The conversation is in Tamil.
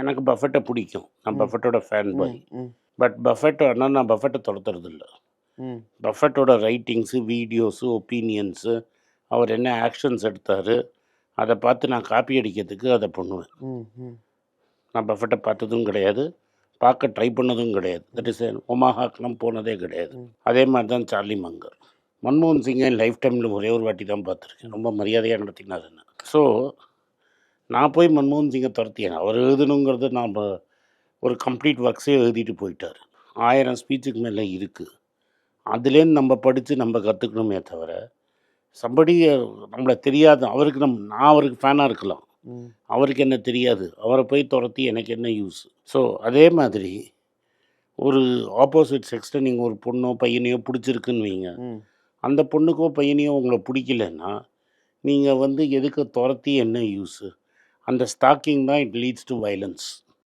எனக்கு பஃபெட்டை பிடிக்கும். நான் ம். பஃபெட்டோட ஃபேன் பாய். ம். ம். பட் பஃபெட் ஆனால் நான் பஃபெட்டை துரத்துறதில்ல. ம். பஃபெட்டோட ரைட்டிங்ஸு, வீடியோஸு, ஒப்பீனியன்ஸு, அவர் என்ன ஆக்ஷன்ஸ் எடுத்தார், அதை பார்த்து நான் காப்பி அடிக்கிறதுக்கு அதை பண்ணுவேன். ம். ம். நான் பஃபெட்டை பார்த்ததும் கிடையாது, பார்க்க ட்ரை பண்ணதும் கிடையாது. தட் இஸ் ஒமாஹாக்கெலாம் போனதே கிடையாது. அதே மாதிரி தான் சார்லி மங்கர். மன்மோகன் சிங்கை என் லைஃப் டைமில் ஒரே ஒரு வாட்டி தான் பார்த்துருக்கேன். ரொம்ப மரியாதையாக நடத்தினார் என்ன. ஸோ நான் போய் மன்மோகன் சிங்கை துரத்தியேன். அவர் எழுதணுங்கிறது நான் ஒரு கம்ப்ளீட் ஒர்க்ஸே எழுதிட்டு போயிட்டார். 1000 ஸ்பீச்சுக்கு மேலே இருக்குது. அதுலேருந்து நம்ம படித்து நம்ம கற்றுக்கணுமே தவிர, சம்படி நம்மளை தெரியாது அவருக்கு நான் அவருக்கு ஃபேனாக இருக்கலாம். அவருக்கு என்ன தெரியாது. அவரை போய் துரத்தி எனக்கு என்ன யூஸ்? ஸோ அதே மாதிரி ஒரு ஆப்போசிட் செக்ஸில் நீங்கள் ஒரு பொண்ணோ பையனையோ பிடிச்சிருக்குன்னு வைங்க, அந்த பொண்ணுக்கோ பையனையோ உங்களை பிடிக்கலன்னா நீங்கள் எதுக்கு துரத்தி என்ன யூஸு? அந்த ஸ்டாக்கிங் தான் இட் லீட்ஸ் டு வயலன்ஸ்.